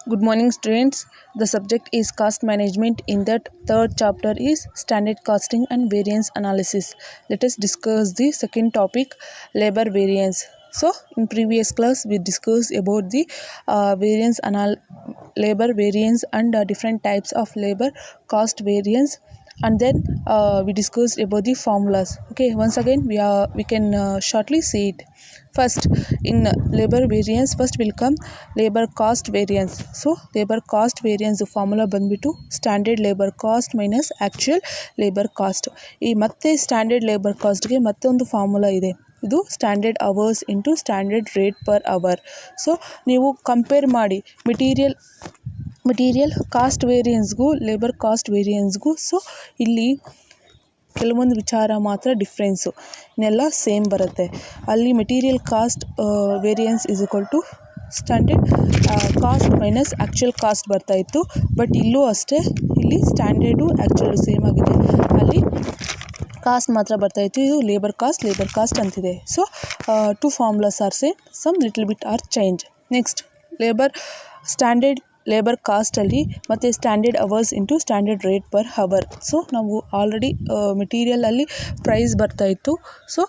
Good morning, students. The subject is cost management. In that third chapter is standard costing and variance analysis. Let us discuss the second topic, labor variance. So, in previous class, we discussed about the labor variance and different types of labor cost variance, and then we discussed about the formulas. Okay, once again we can shortly see it. First, in labor variance, first will come labor cost variance. So labor cost variance formula ಬಂದ್ಬಿಟ್ಟು standard labour cost minus actual labour cost. ಈ ಮತ್ತೆ standard labour ಕಾಸ್ಟ್ಗೆ ಮತ್ತೊಂದು formula ಇದೆ. ಇದು standard hours into standard rate per hour. So ನೀವು compare ಮಾಡಿ material cost ವೇರಿಯನ್ಸ್ಗೂ ಲೇಬರ್ ಕಾಸ್ಟ್ ವೇರಿಯನ್ಸ್ಗೂ. ಸೊ ಇಲ್ಲಿ ಕೆಲವೊಂದು ವಿಚಾರ ಮಾತ್ರ ಡಿಫ್ರೆನ್ಸು, ಇನ್ನೆಲ್ಲ ಸೇಮ್ ಬರುತ್ತೆ. ಅಲ್ಲಿ material cost variance is equal to standard cost minus actual cost ಬರ್ತಾಯಿತ್ತು. ಬಟ್ ಇಲ್ಲೂ ಅಷ್ಟೇ, ಇಲ್ಲಿ ಸ್ಟ್ಯಾಂಡರ್ಡು ಆ್ಯಕ್ಚುಯಲ್ ಸೇಮ್ ಆಗಿದೆ, ಅಲ್ಲಿ ಕಾಸ್ಟ್ ಮಾತ್ರ ಬರ್ತಾಯಿತ್ತು. ಇದು ಲೇಬರ್ ಕಾಸ್ಟ್ ಅಂತಿದೆ. So two formulas are same, some little bit are change. Next standard labour ಕಾಸ್ಟಲ್ಲಿ ಮತ್ತು standard hours into standard rate per hour. So ನಾವು ಆಲ್ರೆಡಿ ಮೆಟೀರಿಯಲಲ್ಲಿ ಪ್ರೈಸ್ ಬರ್ತಾಯಿತ್ತು. So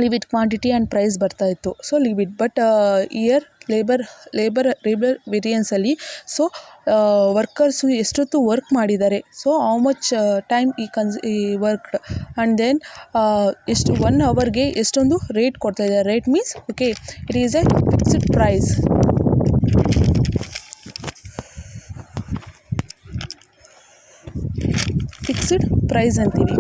limit quantity and price ಬರ್ತಾಯಿತ್ತು. So limit, but here labour ವೇರಿಯನ್ಸಲ್ಲಿ so workers ಎಷ್ಟೊತ್ತು work ಮಾಡಿದ್ದಾರೆ, so how much time ಈ ವರ್ಕ್ಡ್, ಆ್ಯಂಡ್ ದೆನ್ ಎಷ್ಟು 1 ಅವರ್ಗೆ ಎಷ್ಟೊಂದು ರೇಟ್ ಕೊಡ್ತಾಯಿದ್ದಾರೆ. Rate means okay, it is a fixed price. Fixed price ಅಂತೀವಿ.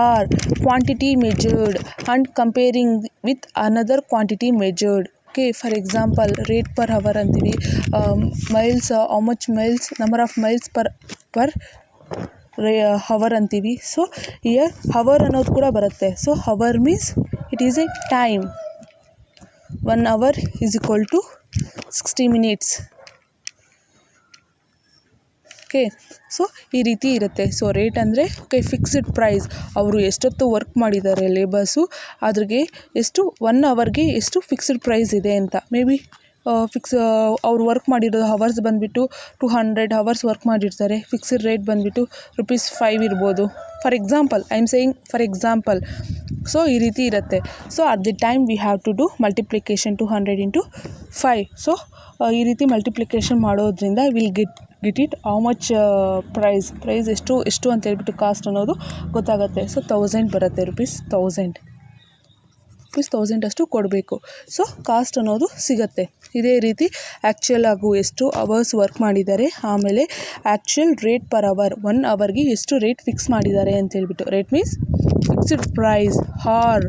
Or quantity measured and comparing with another quantity measured. Okay, for example rate per hour ಅಂತೀವಿ. Miles, how much miles, number of miles per hour ಅಂತೀವಿ. So here hour ಅನ್ನೋದು ಕೂಡ ಬರುತ್ತೆ. So hour means it is a time. 1 hour is equal to 60 minutes. Okay, so ಈ ರೀತಿ ಇರುತ್ತೆ. So rate ಅಂದರೆ okay fixed price, ಅವರು ಎಷ್ಟೊತ್ತು ವರ್ಕ್ ಮಾಡಿದ್ದಾರೆ ಲೇಬರ್ಸು, ಅದ್ರಿಗೆ ಎಷ್ಟು 1 ಅವರ್ಗೆ ಎಷ್ಟು ಫಿಕ್ಸ್ಡ್ ಪ್ರೈಸ್ ಇದೆ ಅಂತ. ಮೇ ಬಿ ಅವ್ರು ವರ್ಕ್ ಮಾಡಿರೋದು ಹವರ್ಸ್ ಬಂದುಬಿಟ್ಟು 200 hours ವರ್ಕ್ ಮಾಡಿರ್ತಾರೆ. ಫಿಕ್ಸ್ಡ್ ರೇಟ್ ಬಂದುಬಿಟ್ಟು ₹5 ಇರ್ಬೋದು. For example, I am saying for example. So ಈ ರೀತಿ ಇರುತ್ತೆ. So at the time we have to do multiplication 200 into 5. So ಈ ರೀತಿ ಮಲ್ಟಿಪ್ಲಿಕೇಶನ್ ಮಾಡೋದ್ರಿಂದ will get it how much price ಎಷ್ಟು ಅಂತ ಹೇಳ್ಬಿಟ್ಟು ಕಾಸ್ಟ್ ಅನ್ನೋದು ಗೊತ್ತಾಗುತ್ತೆ. ಸೊ 1000 ಬರುತ್ತೆ, ₹1000 ಅಷ್ಟು ಕೊಡಬೇಕು. ಸೊ ಕಾಸ್ಟ್ ಅನ್ನೋದು ಸಿಗುತ್ತೆ. ಇದೇ ರೀತಿ ಆ್ಯಕ್ಚುಯಲ್ ಆಗು ಎಷ್ಟು ಅವರ್ಸ್ ವರ್ಕ್ ಮಾಡಿದ್ದಾರೆ, ಆಮೇಲೆ ಆ್ಯಕ್ಚುಯಲ್ ರೇಟ್ ಪರ್ ಅವರ್ 1 ಅವರ್ಗೆ ಎಷ್ಟು ರೇಟ್ ಫಿಕ್ಸ್ ಮಾಡಿದ್ದಾರೆ ಅಂತ ಹೇಳ್ಬಿಟ್ಟು. Rate means fixed price, or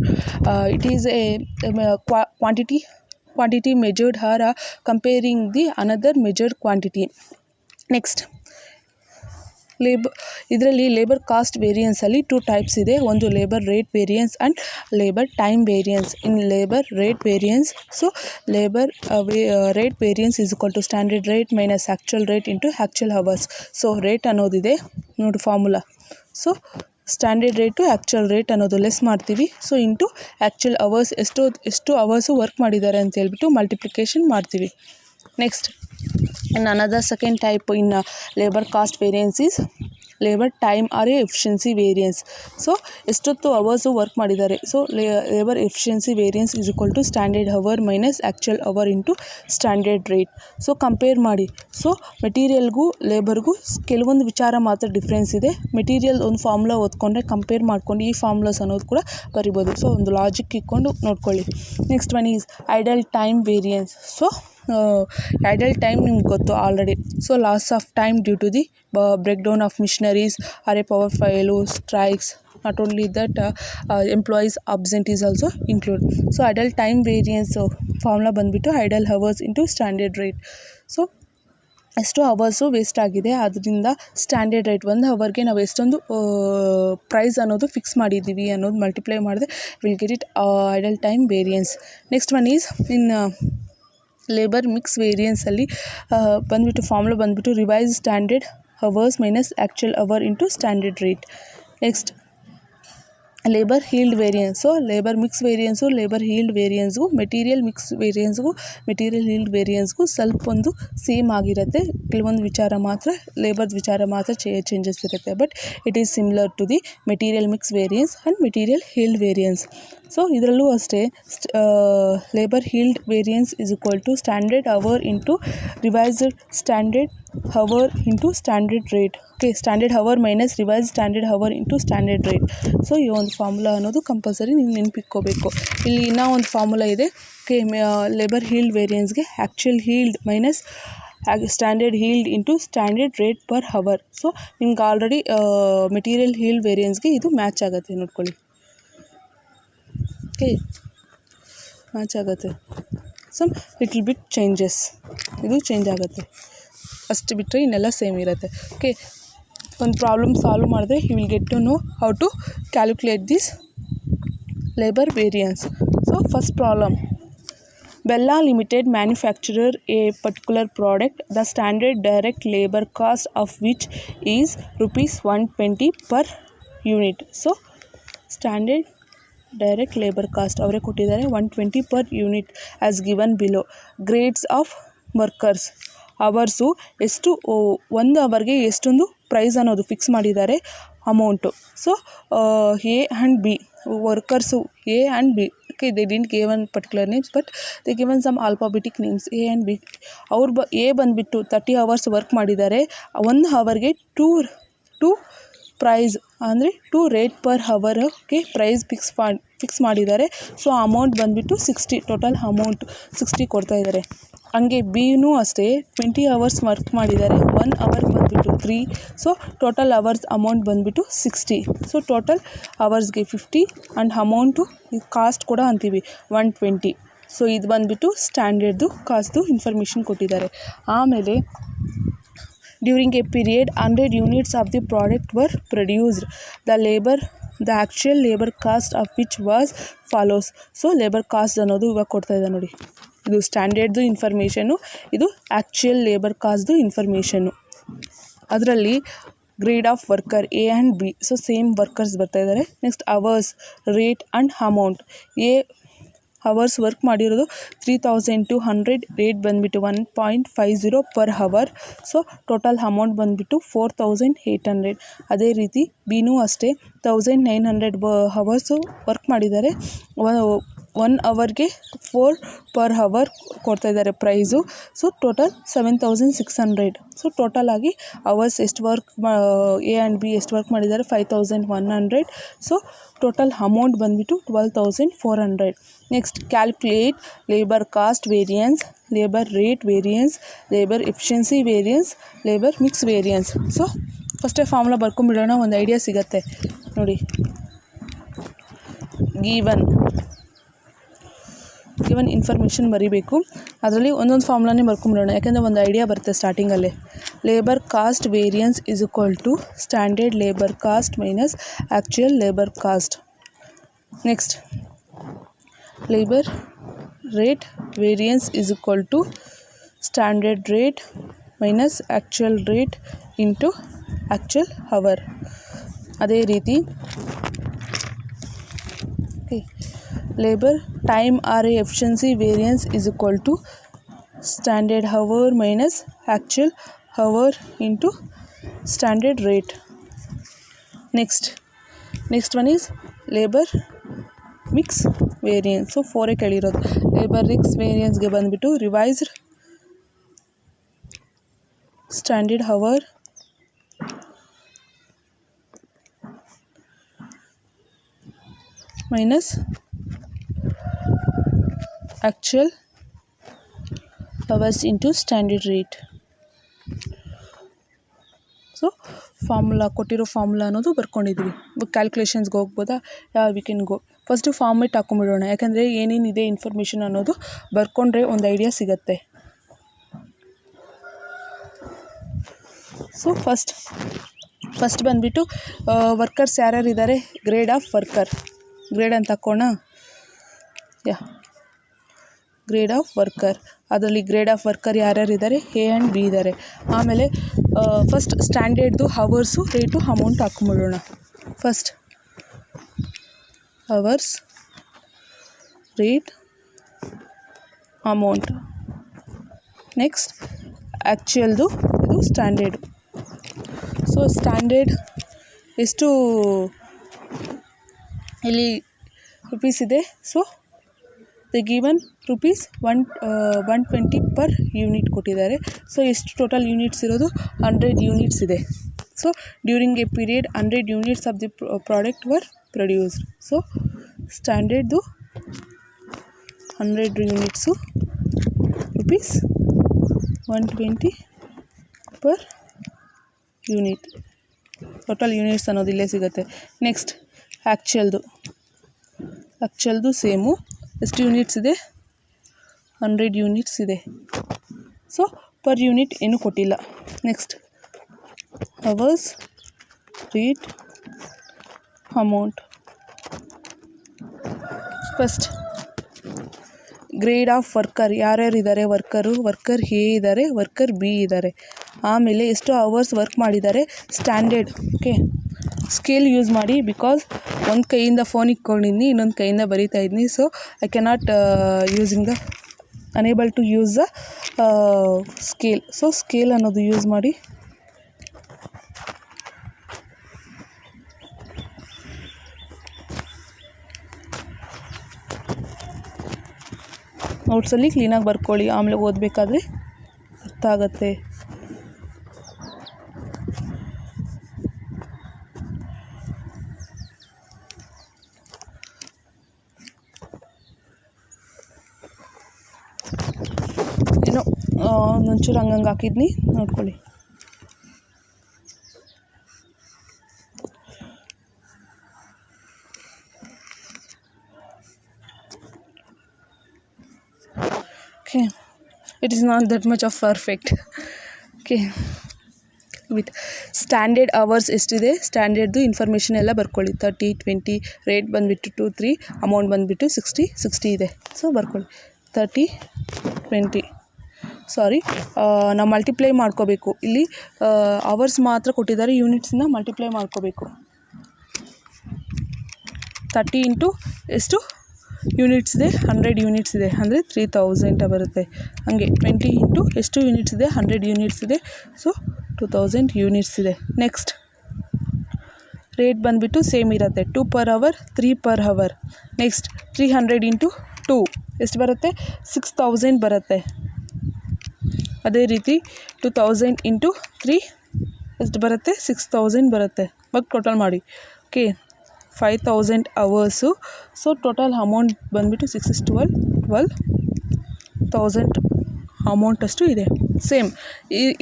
it is a quantity measured or comparing the another measured quantity. Next ಇದರಲ್ಲಿ ಲೇಬರ್ ಕಾಸ್ಟ್ ವೇರಿಯನ್ಸಲ್ಲಿ 2 ಟೈಪ್ಸ್ ಇದೆ. ಒಂದು labour rate variance and labour time variance. In labour rate variance, so labour rate variance is equal to standard rate minus actual rate into actual hours. So rate ಅನ್ನೋದಿದೆ ನೋಡಿ formula. So standard rate actual rate ಅನ್ನೋದು less ಮಾಡ್ತೀವಿ. So into actual hours, ಎಷ್ಟು hours work ಮಾಡಿದ್ದಾರೆ ಅಂತ ಹೇಳ್ಬಿಟ್ಟು multiplication ಮಾಡ್ತೀವಿ. Next in another second type in labor cost variance is labor time or efficiency variance. So ಎಷ್ಟೊತ್ತು ಅವರ್ಸು ವರ್ಕ್ ಮಾಡಿದ್ದಾರೆ. So labour efficiency variance is equal to standard hour minus actual hour into standard rate. So compare ಮಾಡಿ. So ಮೆಟೀರಿಯಲ್ಗೂ ಲೇಬರ್ಗೂ ಕೆಲವೊಂದು ವಿಚಾರ ಮಾತ್ರ difference ಇದೆ. Material ಒಂದು ಫಾರ್ಮುಲಾ ಓದ್ಕೊಂಡ್ರೆ ಕಂಪೇರ್ ಮಾಡ್ಕೊಂಡು ಈ ಫಾರ್ಮುಲಾಸ್ ಅನ್ನೋದು ಕೂಡ ಬರಿಬೋದು. ಸೊ ಒಂದು ಲಾಜಿಕ್ ಇಟ್ಕೊಂಡು ನೋಡ್ಕೊಳ್ಳಿ. Next one is idle time variance. So idle time ನಿಮ್ಗೆ ಗೊತ್ತು already. So loss of time due to the break down of machineries or a power failure strikes. Not only that, employees absent is also include. So idle time variance formula ಬಂದುಬಿಟ್ಟು idle hours into standard rate. So ಎಷ್ಟು hours waste ಆಗಿದೆ, ಅದರಿಂದ standard rate 1 ಅವರ್ಗೆ ನಾವು ಎಷ್ಟೊಂದು price ಅನ್ನೋದು fix ಮಾಡಿದ್ದೀವಿ ಅನ್ನೋದು ಮಲ್ಟಿಪ್ಲೈ ಮಾಡಿದ್ರೆ will get it idle time variance. Next one is in labour mix ವೇರಿಯನ್ಸಲ್ಲಿ ಬಂದುಬಿಟ್ಟು ಫಾರ್ಮುಲಾ ಬಂದುಬಿಟ್ಟು revise standard hours minus actual hour into standard rate. Next labour yield variance, labour mix variance, labour yield ವೇರಿಯನ್ಸ್ಗೂ, material mix ವೇರಿಯನ್ಸ್ಗೂ, material yield ವೇರಿಯನ್ಸ್ಗೂ ಸ್ವಲ್ಪ ಒಂದು same ಆಗಿರುತ್ತೆ. ಕೆಲವೊಂದು ವಿಚಾರ ಮಾತ್ರ ಲೇಬರ್ದು ವಿಚಾರ ಮಾತ್ರ ಚೇಂಜಸ್ ಇರುತ್ತೆ. But it is similar to the material mix variance and material yield variance. So ಇದರಲ್ಲೂ ಅಷ್ಟೇ labour yield variance is equal to standard hour into revised standard hour into standard rate. Okay, standard hour minus revise standard hour into standard rate. So ಈ ಒಂದು formula ಅನ್ನೋದು compulsory ನೀವು ನೆನಪಿಟ್ಕೋಬೇಕು. ಇಲ್ಲಿ ಇನ್ನೂ ಒಂದು formula ಇದೆ. ಓಕೆ, ಲೇಬರ್ ಹೀಲ್ಡ್ ವೇರಿಯನ್ಸ್ಗೆ actual yield minus standard yield into standard rate per hour. So ನಿಮ್ಗೆ ಆಲ್ರೆಡಿ ಮೆಟೀರಿಯಲ್ ಹೀಲ್ಡ್ ವೇರಿಯನ್ಸ್ಗೆ ಇದು ಮ್ಯಾಚ್ ಆಗುತ್ತೆ ನೋಡ್ಕೊಳ್ಳಿ. ಓಕೆ, ಮ್ಯಾಚ್ ಆಗುತ್ತೆ. ಸಮ್ ಲಿಟ್ಲ್ ಬಿಟ್ ಚೇಂಜಸ್, ಇದು ಚೇಂಜ್ ಆಗುತ್ತೆ ಅಷ್ಟು ಬಿಟ್ಟರೆ ಇನ್ನೆಲ್ಲ ಸೇಮ್ ಇರುತ್ತೆ. ಓಕೆ, ಒಂದು ಪ್ರಾಬ್ಲಮ್ ಸಾಲ್ವ್ ಮಾಡಿದ್ರೆ you will get to know how to calculate this labour variance. So first problem, Bella Limited manufacture a particular product, the standard direct labor cost of which is rupees 120 per unit. So standard direct labor cost ಅವರೇ ಕೊಟ್ಟಿದ್ದಾರೆ 120 per unit as given below. Grades of workers, hours ಎಷ್ಟು, ಒಂದು ಅವರ್ಗೆ ಎಷ್ಟೊಂದು price ಅನ್ನೋದು fix ಮಾಡಿದ್ದಾರೆ amount. So A and B workers A and B. Okay, they didn't given particular names but they given some alphabetic names A and B. ಅವ್ರು A ಬಂದುಬಿಟ್ಟು 30 hours work ಮಾಡಿದ್ದಾರೆ. 1 hourಗೆ to price ಅಂದರೆ 2 rate per hour. Okay, price fix ಮಾಡಿದ್ದಾರೆ. So amount ಬಂದುಬಿಟ್ಟು 60, total amount 60 ಕೊಡ್ತಾ ಇದ್ದಾರೆ. ಹಂಗೆ ಬಿನೂ ಅಷ್ಟೇ 20 hours ವರ್ಕ್ ಮಾಡಿದ್ದಾರೆ. 1 hour ಬಂದುಬಿಟ್ಟು 3. ಸೊ ಟೋಟಲ್ ಅವರ್ಸ್ ಅಮೌಂಟ್ ಬಂದುಬಿಟ್ಟು 60. ಸೊ ಟೋಟಲ್ ಅವರ್ಸ್ಗೆ 50 ಆ್ಯಂಡ್ ಅಮೌಂಟು ಕಾಸ್ಟ್ ಕೂಡ ಅಂತೀವಿ 120. ಸೊ ಇದು ಬಂದುಬಿಟ್ಟು ಸ್ಟ್ಯಾಂಡರ್ಡ್ದು ಕಾಸ್ಟ್ದು ಇನ್ಫಾರ್ಮೇಷನ್ ಕೊಟ್ಟಿದ್ದಾರೆ. ಆಮೇಲೆ during a period 100 units of the product were produced. The actual labor cost of which was follows. So labour cost ಅನ್ನೋದು ಇವಾಗ ಕೊಡ್ತಾ ಇದೆ ನೋಡಿ. ಇದು ಸ್ಟ್ಯಾಂಡರ್ಡ್ದು ಇನ್ಫಾರ್ಮೇಷನ್ನು, ಇದು ಆ್ಯಕ್ಚುಯಲ್ ಲೇಬರ್ ಕಾಸ್ಟ್ದು ಇನ್ಫಾರ್ಮೇಷನ್ನು. ಅದರಲ್ಲಿ grade of worker A and B. So same workers ಬರ್ತಾ ಇದ್ದಾರೆ. Next hours, rate and amount. A hours work ಮಾಡಿರೋದು 3200, ರೇಟ್ ಬಂದುಬಿಟ್ಟು 1.50 per hour. So total amount ಬಂದುಬಿಟ್ಟು 4800. ಅದೇ ರೀತಿ ಬಿನೂ ಅಷ್ಟೇ 1900 ಅವರ್ಸು ವರ್ಕ್ ಮಾಡಿದ್ದಾರೆ. 1 hourಗೆ 4 per hour ಕೊಡ್ತಾಯಿದ್ದಾರೆ price. So total 7600. So total ಆಗಿ ಅವರ್ಸ್ ಎಷ್ಟು ವರ್ಕ್ ಎ ಆ್ಯಂಡ್ ಬಿ ಎಷ್ಟು ವರ್ಕ್ ಮಾಡಿದ್ದಾರೆ 5100. ಸೊ ಟೋಟಲ್ ಅಮೌಂಟ್ ಬಂದುಬಿಟ್ಟು 12400. Next calculate labour cost variance, labour rate variance, labour efficiency variance, labour mix variance. So ಫಸ್ಟೇ formula ಬರ್ಕೊಂಬಿಡೋಣ, ಒಂದು idea ಸಿಗುತ್ತೆ ನೋಡಿ. Given information ಬರೀಬೇಕು. ಅದರಲ್ಲಿ ಒಂದೊಂದು ಫಾರ್ಮುಲಾನೇ ಬರ್ಕೊಂಬಿಡೋಣ, ಯಾಕೆಂದರೆ ಒಂದು ಐಡಿಯಾ ಬರುತ್ತೆ ಸ್ಟಾರ್ಟಿಂಗಲ್ಲೇ. Labour cost variance is equal to standard labour cost minus actual labour cost. Next labour rate variance is equal to standard rate minus actual rate into actual hour. ಅದೇ ರೀತಿ labour time or efficiency variance is equal to standard hour minus actual hour into standard rate. Next one is labour mix variance. So 4 ಕೇಳಿರೋದು. Labour mix ವೇರಿಯನ್ಸ್ಗೆ ಬಂದುಬಿಟ್ಟು revised standard hour minus actual hours into standard rate. So formula ಕೊಟ್ಟಿರೋ formula ಅನ್ನೋದು ಬರ್ಕೊಂಡಿದ್ವಿ. ಕ್ಯಾಲ್ಕುಲೇಷನ್ಸ್ಗೆ ಹೋಗ್ಬೋದಾ? We can go. First format ಹಾಕೊಂಬಿಡೋಣ, ಯಾಕಂದರೆ ಏನೇನಿದೆ ಇನ್ಫಾರ್ಮೇಷನ್ ಅನ್ನೋದು ಬರ್ಕೊಂಡ್ರೆ ಒಂದು ಐಡಿಯಾ ಸಿಗುತ್ತೆ. ಸೊ ಫಸ್ಟ್ ಬಂದುಬಿಟ್ಟು ವರ್ಕರ್ಸ್ ಯಾರ್ಯಾರಿದ್ದಾರೆ, ಗ್ರೇಡ್ ಆಫ್ ವರ್ಕರ್, ಗ್ರೇಡ್ ಅಂತ ಹಾಕೋಣ. ಗ್ರೇಡ್ ಆಫ್ ವರ್ಕರ್, ಅದರಲ್ಲಿ ಗ್ರೇಡ್ ಆಫ್ ವರ್ಕರ್ ಯಾರ್ಯಾರಿದ್ದಾರೆ, ಎ ಆ್ಯಂಡ್ ಬಿ ಇದ್ದಾರೆ. ಆಮೇಲೆ ಫಸ್ಟ್ ಸ್ಟ್ಯಾಂಡರ್ಡ್ದು ಹವರ್ಸು ರೇಟು ಅಮೌಂಟ್ ಹಾಕೊಂಬಿಡೋಣ. First hours rate amount. Next ಆ್ಯಕ್ಚುಯಲ್ದು ಇದು ಸ್ಟ್ಯಾಂಡರ್ಡ್. ಸೊ ಸ್ಟ್ಯಾಂಡರ್ಡ್ ಎಷ್ಟು ಇಲ್ಲಿ ರುಪೀಸ್ ಇದೆ. So the given rupees 120 per unit ಕೊಟ್ಟಿದ್ದಾರೆ. ಸೊ ಎಷ್ಟು ಟೋಟಲ್ ಯೂನಿಟ್ಸ್ ಇರೋದು 100 ಯೂನಿಟ್ಸ್ ಇದೆ. So during a period 100 units of the product were produced. So ಸ್ಟ್ಯಾಂಡರ್ಡ್ದು 100 units rupees 120 per unit. Total units ಅನ್ನೋದು ಇಲ್ಲೇ ಸಿಗುತ್ತೆ. ನೆಕ್ಸ್ಟ್ ಆ್ಯಕ್ಚುಯಲ್ದು ಸೇಮು. ಎಷ್ಟು ಯೂನಿಟ್ಸ್ ಇದೆ 100 ಯೂನಿಟ್ಸ್ ಇದೆ. ಸೊ ಪರ್ ಯೂನಿಟ್ ಏನೂ ಕೊಟ್ಟಿಲ್ಲ. Next hours rate amount. First grade of worker ಯಾರ್ಯಾರು ಇದ್ದಾರೆ. ವರ್ಕರ್ ಎ ಇದ್ದಾರೆ, ವರ್ಕರ್ ಬಿ ಇದ್ದಾರೆ. ಆಮೇಲೆ ಎಷ್ಟು ಅವರ್ಸ್ ವರ್ಕ್ ಮಾಡಿದ್ದಾರೆ. ಸ್ಟ್ಯಾಂಡರ್ಡ್ ಓಕೆ ಸ್ಕೇಲ್ ಯೂಸ್ ಮಾಡಿ. ಬಿಕಾಸ್ ಒಂದು ಕೈಯಿಂದ ಫೋನ್ ಇಟ್ಕೊಂಡಿದ್ದೀನಿ, ಇನ್ನೊಂದು ಕೈಯಿಂದ ಬರೀತಾ ಇದ್ದೀನಿ. So I cannot using the unable to use the scale. So scale ಅನ್ನೋದು ಯೂಸ್ ಮಾಡಿ. ನೋಟ್ಸಲ್ಲಿ ಕ್ಲೀನಾಗಿ ಬರ್ಕೊಳ್ಳಿ, ಆಮೇಲೆ ಓದಬೇಕಾದ್ರೆ ಅರ್ಥ ಆಗುತ್ತೆ. ಏನೋ ಒಂಚೂರು ಹಂಗಂಗೆ ಹಾಕಿದ್ನಿ, ನೋಡ್ಕೊಳ್ಳಿ. Okay, it is not that much of perfect. Okay, with standard hours ಎಷ್ಟಿದೆ, ಸ್ಟ್ಯಾಂಡರ್ಡ್ದು ಇನ್ಫಾರ್ಮೇಷನ್ ಎಲ್ಲ ಬರ್ಕೊಳ್ಳಿ. 30, 20, ರೇಟ್ ಬಂದುಬಿಟ್ಟು 2, 3, ಅಮೌಂಟ್ ಬಂದುಬಿಟ್ಟು 60 ಇದೆ. ಸೊ ಬರ್ಕೊಳ್ಳಿ 30, 20. ಸಾರಿ, ನಾವು ಮಲ್ಟಿಪ್ಲೈ ಮಾಡ್ಕೋಬೇಕು. ಇಲ್ಲಿ ಅವರ್ಸ್ ಮಾತ್ರ ಕೊಟ್ಟಿದ್ದಾರೆ, ಯೂನಿಟ್ಸಿಂದ ಮಲ್ಟಿಪ್ಲೈ ಮಾಡ್ಕೋಬೇಕು. 30 ಇಂಟು ಎಷ್ಟು ಯೂನಿಟ್ಸ್ ಇದೆ, 100 ಯೂನಿಟ್ಸ್ ಇದೆ ಅಂದರೆ 3000 ಬರುತ್ತೆ. ಹಾಗೆ 20 ಇಂಟು ಎಷ್ಟು ಯೂನಿಟ್ಸ್ ಇದೆ, 100 ಯೂನಿಟ್ಸ್ ಇದೆ. ಸೊ 2000 ಯೂನಿಟ್ಸ್ ಇದೆ. ನೆಕ್ಸ್ಟ್ ರೇಟ್ ಬಂದುಬಿಟ್ಟು ಸೇಮ್ ಇರುತ್ತೆ. 2 per hour, 3 per hour. Next 300 into 2 ಎಷ್ಟು ಬರುತ್ತೆ, 6000 ಬರುತ್ತೆ. ಅದೇ ರೀತಿ 2000 ಇಂಟು 3 ಎಷ್ಟು ಬರುತ್ತೆ, 6000 ಬರುತ್ತೆ. ಇವಾಗ ಟೋಟಲ್ ಮಾಡಿ. Okay, 5000 hours. So total amount ಬಂದುಬಿಟ್ಟು 6 is 12,000 ಅಮೌಂಟಷ್ಟು ಇದೆ. ಸೇಮ್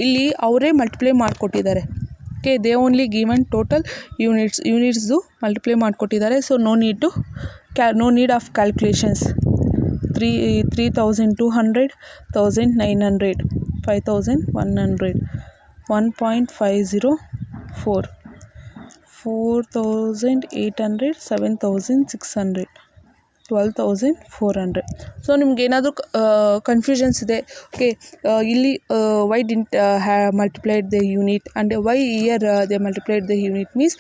ಇಲ್ಲಿ ಅವರೇ ಮಲ್ಟಿಪ್ಲೈ ಮಾಡಿಕೊಟ್ಟಿದ್ದಾರೆ. Okay, they only given total ಯೂನಿಟ್ಸ್ದು ಮಲ್ಟಿಪ್ಲೈ ಮಾಡಿಕೊಟ್ಟಿದ್ದಾರೆ. So no need of calculations. 3200, 1900, 5100, 1.504, 4800, 7600, 12400. So ನಿಮ್ಗೇನಾದರೂ ಕನ್ಫ್ಯೂಷನ್ಸ್ ಇದೆ, ಓಕೆ ಇಲ್ಲಿ why didn't multiplied the unit and why are they multiplied the unit means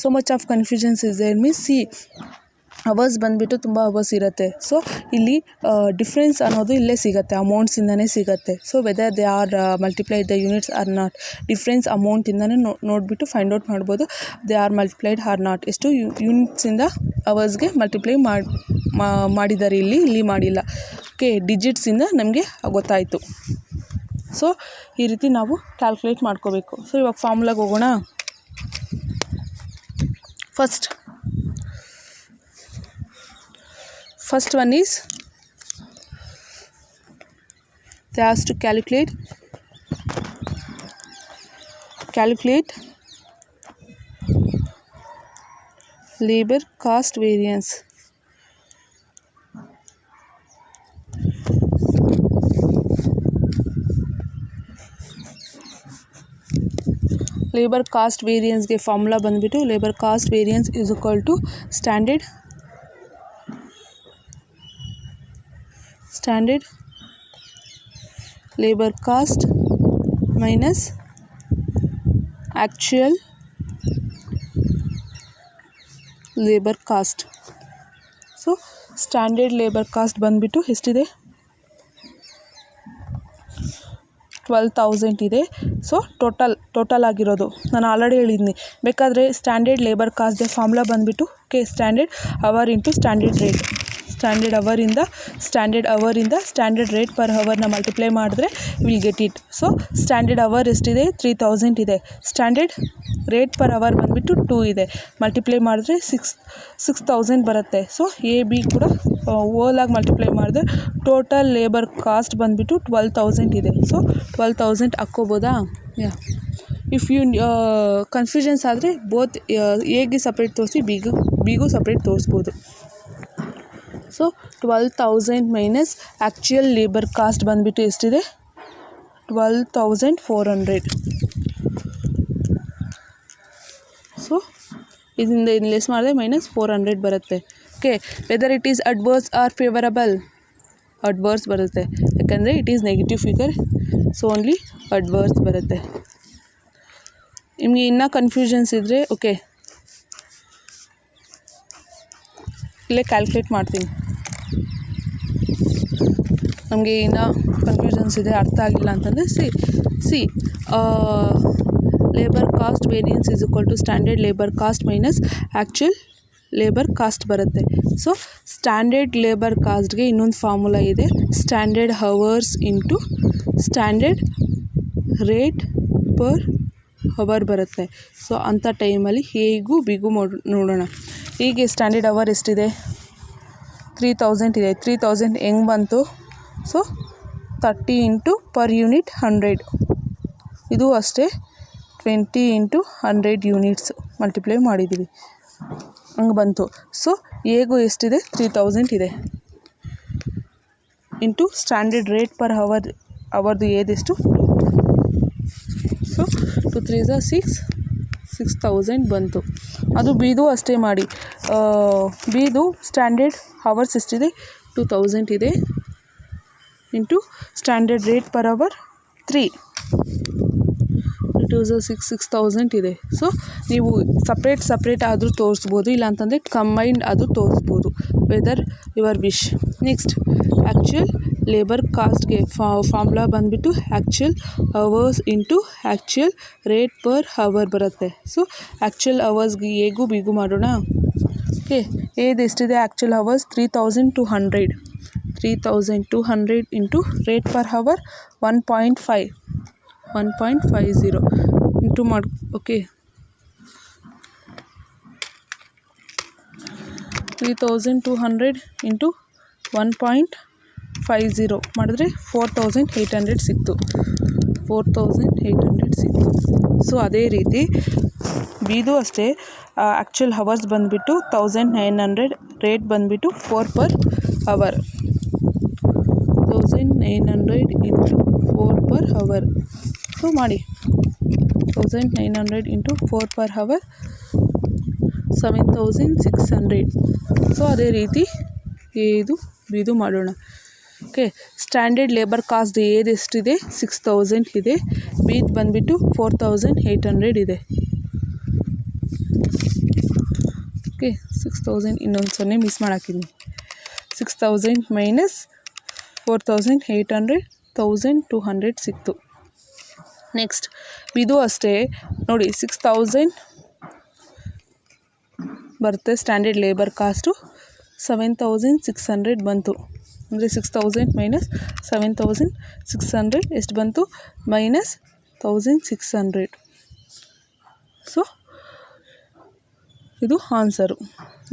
so much of confusions is there. Means see hours ಬಂದುಬಿಟ್ಟು ತುಂಬ hours ಇರುತ್ತೆ. So ಇಲ್ಲಿ difference ಅನ್ನೋದು ಇಲ್ಲೇ ಸಿಗುತ್ತೆ, ಅಮೌಂಟ್ಸಿಂದನೇ ಸಿಗುತ್ತೆ. So whether they are multiplied the units or not, difference ಅಮೌಂಟಿಂದನೇ ನೋಡಿಬಿಟ್ಟು ಫೈಂಡ್ ಔಟ್ ಮಾಡ್ಬೋದು they are multiplied or not. ಎಷ್ಟು ಯೂನಿಟ್ಸಿಂದ ಅವರ್ಸ್ಗೆ ಮಲ್ಟಿಪ್ಲೈ ಮಾಡಿದ್ದಾರೆ, ಇಲ್ಲಿ ಮಾಡಿಲ್ಲ. ಓಕೆ, ಡಿಜಿಟ್ಸಿಂದ ನಮಗೆ ಗೊತ್ತಾಯಿತು. ಸೊ ಈ ರೀತಿ ನಾವು ಕ್ಯಾಲ್ಕುಲೇಟ್ ಮಾಡ್ಕೋಬೇಕು. ಸೊ ಇವಾಗ ಫಾರ್ಮುಲಾಗೆ ಹೋಗೋಣ. First one is they asked to calculate labor cost variance. Labor cost variance ಗೆ ಫಾರ್ಮುಲಾ ಬಂದ್ಬಿಟ್ಟು labor cost variance is equal to standard labor cost minus actual labor cost. So standard labour cost ಬಂದುಬಿಟ್ಟು ಎಷ್ಟಿದೆ 12,000 ಇದೆ. So total ಆಗಿರೋದು ನಾನು already ಹೇಳಿದ್ದೀನಿ. ಬೇಕಾದರೆ standard labour ಕಾಸ್ಟ್ಗೆ ಫಾರ್ಮುಲಾ ಬಂದುಬಿಟ್ಟು standard hour into standard rate. Standard ಅವರಿಂದ ಸ್ಟ್ಯಾಂಡರ್ಡ್ ರೇಟ್ ಪರ್ ಅವರ್ನ ಮಲ್ಟಿಪ್ಲೈ ಮಾಡಿದ್ರೆ will get it. So standard hour ಎಷ್ಟಿದೆ 3,000 ಇದೆ. ಸ್ಟ್ಯಾಂಡರ್ಡ್ ರೇಟ್ ಪರ್ ಅವರ್ ಬಂದುಬಿಟ್ಟು 2 ಇದೆ. ಮಲ್ಟಿಪ್ಲೈ ಮಾಡಿದ್ರೆ 6,000 ಬರುತ್ತೆ. ಸೊ ಎ ಬಿ ಕೂಡ ಓಲಾಗಿ ಮಲ್ಟಿಪ್ಲೈ ಮಾಡಿದ್ರೆ ಟೋಟಲ್ ಲೇಬರ್ ಕಾಸ್ಟ್ ಬಂದುಬಿಟ್ಟು 12,000 ಇದೆ. ಸೊ 12,000 ಹಾಕ್ಕೋಬೋದಾ? ಇಫ್ ಯು ಕನ್ಫ್ಯೂಷನ್ಸ್ ಆದರೆ ಬೋತ್ ಎಗೆ ಸಪ್ರೇಟ್ ತೋರಿಸಿ ಬಿಗೂ ಸಪ್ರೇಟ್ ತೋರಿಸ್ಬೋದು. So 12,000 minus actual labour cost ಬಂದುಬಿಟ್ಟು ಎಷ್ಟಿದೆ 12,400. ಸೊ ಇದರಿಂದ ಲೆಸ್ ಮಾಡಿದ್ರೆ -400 ಬರುತ್ತೆ. Okay, whether it is adverse or favourable, adverse ಬರುತ್ತೆ. ಯಾಕಂದರೆ it is negative figure, so only adverse ಬರುತ್ತೆ. ನಿಮಗೆ ಇನ್ನೂ ಕನ್ಫ್ಯೂಷನ್ಸ್ ಇದ್ದರೆ ಓಕೆ ಇಲ್ಲೇ ಕ್ಯಾಲ್ಕುಲೇಟ್ ಮಾಡ್ತೀನಿ. ನಮಗೆ ಇನ್ನೂ ಕನ್ಫ್ಯೂಷನ್ಸ್ ಇದೆ, ಅರ್ಥ ಆಗಿಲ್ಲ ಅಂತಂದರೆ see labour cost variance is equal to standard labour cost minus actual labour cost ಬರುತ್ತೆ. ಸೊ ಸ್ಟ್ಯಾಂಡರ್ಡ್ ಲೇಬರ್ ಕಾಸ್ಟ್ಗೆ ಇನ್ನೊಂದು ಫಾರ್ಮುಲಾ ಇದೆ, standard hours into standard rate per hour ಬರುತ್ತೆ. ಸೊ ಅಂಥ ಟೈಮಲ್ಲಿ ಹೇಗೂ ಬಿಗೂ ನೋಡೋಣ. ಹೀಗೆ ಸ್ಟ್ಯಾಂಡರ್ಡ್ ಅವರ್ ಎಷ್ಟಿದೆ 3,000 ಇದೆ. 3,000 ಹೆಂಗೆ ಬಂತು? ಸೊ 30 ಇಂಟು ಪರ್ ಯೂನಿಟ್ 100, ಇದು ಅಷ್ಟೇ 20 ಇಂಟು 100 ಯೂನಿಟ್ಸ್ ಮಲ್ಟಿಪ್ಲೈ ಮಾಡಿದ್ದೀವಿ, ಹಂಗೆ ಬಂತು. ಸೊ ಹೇಗೂ ಎಷ್ಟಿದೆ 3,000 ಇದೆ ಇಂಟು ಸ್ಟ್ಯಾಂಡರ್ಡ್ ರೇಟ್ ಪರ್ ಅವರ್ದು ಏದೆಷ್ಟು 2. ಸೊ 2 3 6,000 ಬಂತು. ಅದು ಬಿದು ಅಷ್ಟೇ ಮಾಡಿ. ಬಿದು ಸ್ಟ್ಯಾಂಡರ್ಡ್ ಅವರ್ಸ್ ಎಷ್ಟಿದೆ 2,000 ಇದೆ into standard rate per hour 3, 6,000 ಇದೆ. ಸೊ ನೀವು ಸಪ್ರೇಟ್ ಆದರೂ ತೋರಿಸ್ಬೋದು, ಇಲ್ಲಾಂತಂದರೆ ಕಂಬೈನ್ಡ್ ಆದರೂ ತೋರಿಸ್ಬೋದು, whether your wish. Next actual labour ಕಾಸ್ಟ್ಗೆ ಫಾರ್ಮುಲಾ ಬಂದುಬಿಟ್ಟು actual hours into actual rate per hour ಬರುತ್ತೆ. ಸೊ ಆ್ಯಕ್ಚುಯಲ್ ಅವರ್ಸ್ಗೆ ಹೇಗೂ ಬಿಗೂ ಮಾಡೋಣ. ಓಕೆ, ಏದು ಎಷ್ಟಿದೆ actual hours 3,200 into rate per hour 1.50 into okay 3,200 into 1.50 ಮಾಡಿದ್ರೆ 4,800 ಸಿಕ್ತು. 4,800 ಸಿಕ್ತು. ಸೊ ಅದೇ ರೀತಿ ಬಿದು ಅಷ್ಟೇ, ಆ್ಯಕ್ಚುಯಲ್ ಹವರ್ಸ್ ಬಂದುಬಿಟ್ಟು 1,900, ರೇಟ್ ಬಂದುಬಿಟ್ಟು 4 per hour. 1,900 into 4 per hour. So ಮಾಡಿ 1,900 ಇಂಟು 4 ಪರ್ ಅವರ್ 7,600. ಸೊ ಅದೇ ರೀತಿ ಇದು ಮಾಡೋಣ. ಓಕೆ, ಸ್ಟ್ಯಾಂಡರ್ಡ್ ಲೇಬರ್ ಕಾಸ್ಟ್ ಏದೆಷ್ಟಿದೆ 6,000 ಇದೆ. ಬೀದ್ ಬಂದುಬಿಟ್ಟು 4,800 ಇದೆ. ಓಕೆ, 6,000 ಇನ್ನೊಂದು 0 ಮಿಸ್ ಮಾಡಾಕಿದ್ದೀನಿ. 6,000 ಮೈನಸ್ 4,800 1,200 ಸಿಕ್ತು. ನೆಕ್ಸ್ಟ್ ಇದು ಅಷ್ಟೇ ನೋಡಿ, 6,000 ಬರುತ್ತೆ ಸ್ಟ್ಯಾಂಡರ್ಡ್ ಲೇಬರ್ ಕಾಸ್ಟು, 7,600 ಬಂತು. ಅಂದರೆ 6,000 ಮೈನಸ್ 7,600 ಎಷ್ಟು ಬಂತು? ಮೈನಸ್ 1,600. ಸೊ ಇದು ಆನ್ಸರು.